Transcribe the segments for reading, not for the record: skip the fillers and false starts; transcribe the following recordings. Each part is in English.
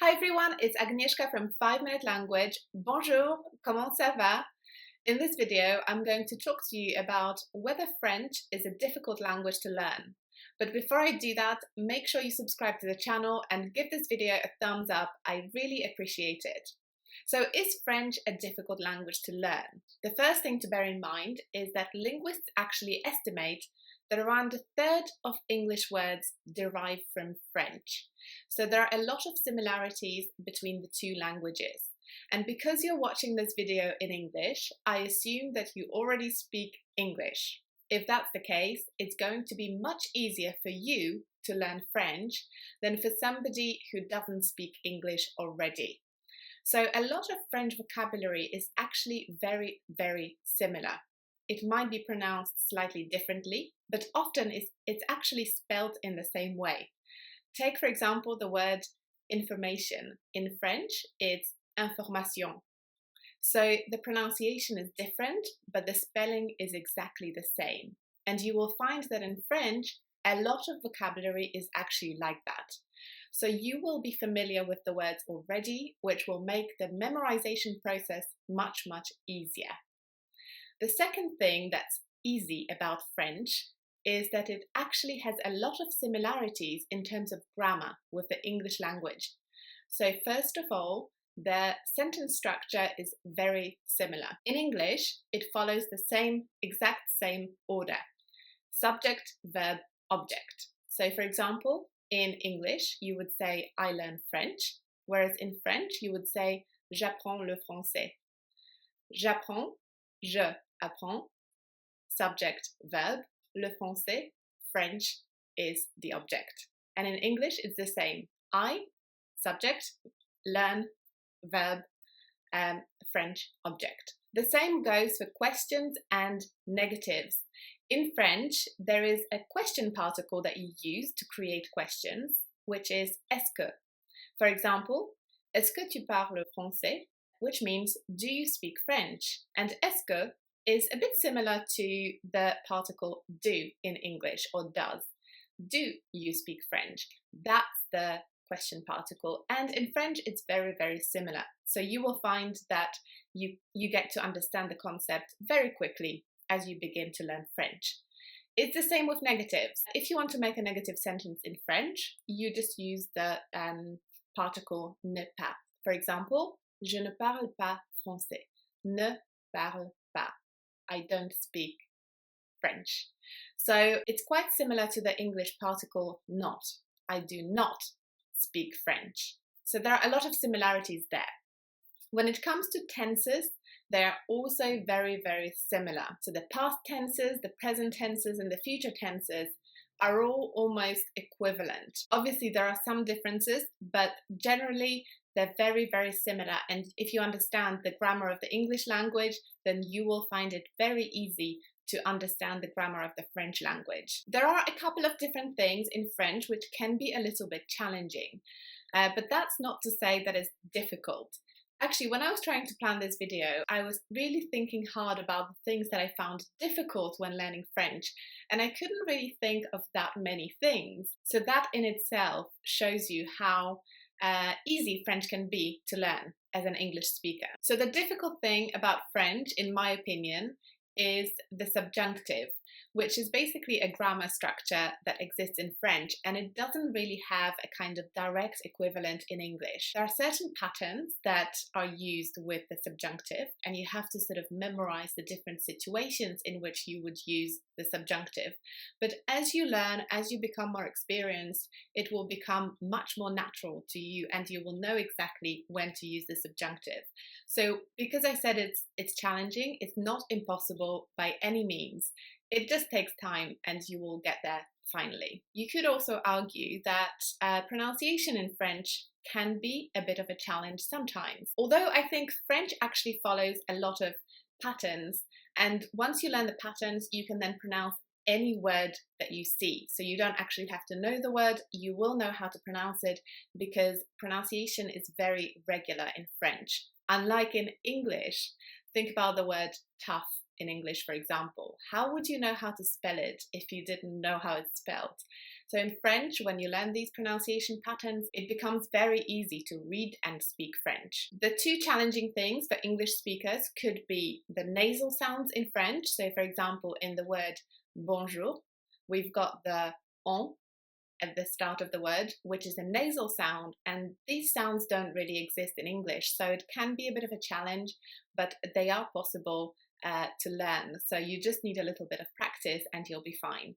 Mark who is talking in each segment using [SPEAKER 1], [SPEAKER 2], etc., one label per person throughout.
[SPEAKER 1] Hi everyone, it's Agnieszka from 5 Minute Language. Bonjour, comment ça va? In this video, I'm going to talk to you about whether French is a difficult language to learn. But before I do that, make sure you subscribe to the channel and give this video a thumbs up. I really appreciate it. So, is French a difficult language to learn? The first thing to bear in mind is that linguists actually estimate that around a third of English words derive from French. So there are a lot of similarities between the two languages. And because you're watching this video in English, I assume that you already speak English. If that's the case, it's going to be much easier for you to learn French than for somebody who doesn't speak English already. So a lot of French vocabulary is actually very, very similar. It might be pronounced slightly differently, but often it's actually spelled in the same way. Take, for example, the word information. In French, it's information. So the pronunciation is different, but the spelling is exactly the same. And you will find that in French, a lot of vocabulary is actually like that. So you will be familiar with the words already, which will make the memorization process much, much easier. The second thing that's easy about French is that it actually has a lot of similarities in terms of grammar with the English language. So first of all, the sentence structure is very similar. In English, it follows the exact same order: subject, verb, object. So for example, in English, you would say, I learn French, whereas in French, you would say, j'apprends le français. J'apprends, je apprends, subject, verb, le français, French is the object. And in English, it's the same. I, subject, learn, verb, French, object. The same goes for questions and negatives. In French, there is a question particle that you use to create questions, which is est-ce que. For example, est-ce que tu parles français? Which means, do you speak French? And est-ce que is a bit similar to the particle do in English, or does. Do you speak French? That's the question particle. And in French, it's very, very similar. So you will find that you get to understand the concept very quickly as you begin to learn French. It's the same with negatives. If you want to make a negative sentence in French, you just use the particle ne pas. For example, je ne parle pas français. Ne parle pas. I don't speak French. So it's quite similar to the English particle not. I do not speak French. So there are a lot of similarities there. When it comes to tenses, they are also very, very similar. So the past tenses, the present tenses, and the future tenses are all almost equivalent. Obviously, there are some differences, but generally, they're very, very similar. And if you understand the grammar of the English language, then you will find it very easy to understand the grammar of the French language. There are a couple of different things in French which can be a little bit challenging, but that's not to say that it's difficult. Actually, when I was trying to plan this video, I was really thinking hard about the things that I found difficult when learning French, and I couldn't really think of that many things. So that in itself shows you how easy French can be to learn as an English speaker. So the difficult thing about French, in my opinion, is the subjunctive, which is basically a grammar structure that exists in French, and it doesn't really have a kind of direct equivalent in English. There are certain patterns that are used with the subjunctive, and you have to sort of memorize the different situations in which you would use the subjunctive. But as you learn, as you become more experienced, it will become much more natural to you, and you will know exactly when to use the subjunctive. So because I said it's challenging, it's not impossible by any means. It just takes time and you will get there finally. You could also argue that pronunciation in French can be a bit of a challenge sometimes. Although I think French actually follows a lot of patterns, and once you learn the patterns, you can then pronounce any word that you see. So you don't actually have to know the word, you will know how to pronounce it because pronunciation is very regular in French. Unlike in English, think about the word tough. in English, for example. How would you know how to spell it if you didn't know how it's spelled? So in French, when you learn these pronunciation patterns, it becomes very easy to read and speak French. The two challenging things for English speakers could be the nasal sounds in French. So for example, in the word bonjour, we've got the on at the start of the word, which is a nasal sound, and these sounds don't really exist in English, so it can be a bit of a challenge, but they are possible to learn. So you just need a little bit of practice and you'll be fine.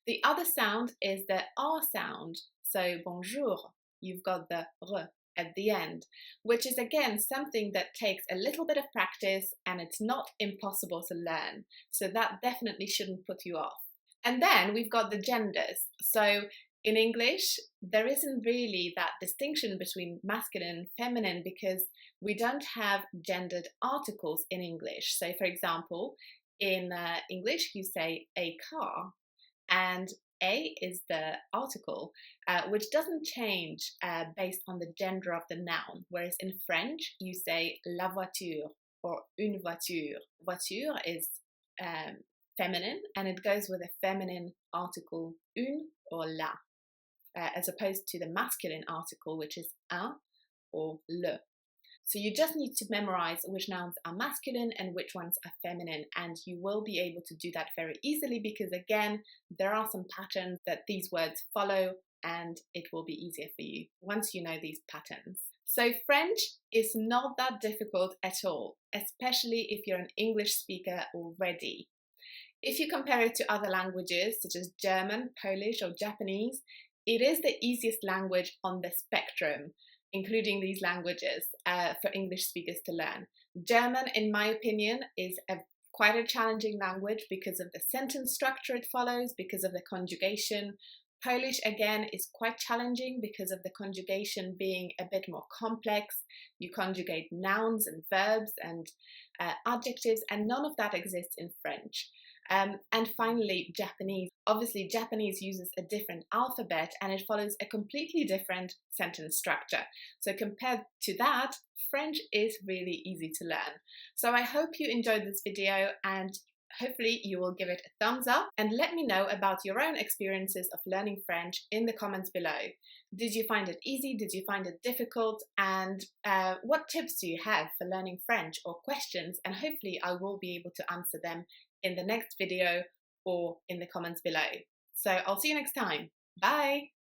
[SPEAKER 1] The other sound is the R sound. So bonjour, you've got the R at the end, which is again something that takes a little bit of practice and it's not impossible to learn. So that definitely shouldn't put you off. And then we've got the genders. So in English, there isn't really that distinction between masculine and feminine because we don't have gendered articles in English. So for example, in English, you say a car, and a is the article, which doesn't change based on the gender of the noun. Whereas in French, you say la voiture or une voiture. Voiture is feminine and it goes with a feminine article une or la, as opposed to the masculine article, which is un or le. So you just need to memorize which nouns are masculine and which ones are feminine, and you will be able to do that very easily because again, there are some patterns that these words follow and it will be easier for you once you know these patterns. So French is not that difficult at all, especially if you're an English speaker already. If you compare it to other languages such as German, Polish or Japanese, it is the easiest language on the spectrum, including these languages, for English speakers to learn. German, in my opinion, is quite a challenging language because of the sentence structure it follows, because of the conjugation. Polish, again, is quite challenging because of the conjugation being a bit more complex. You conjugate nouns and verbs and adjectives, and none of that exists in French. And finally, Japanese. Obviously, Japanese uses a different alphabet and it follows a completely different sentence structure. So compared to that, French is really easy to learn. So I hope you enjoyed this video and hopefully you will give it a thumbs up and let me know about your own experiences of learning French in the comments below. Did you find it easy? Did you find it difficult? And what tips do you have for learning French or questions? And hopefully I will be able to answer them in the next video or in the comments below. So I'll see you next time. Bye!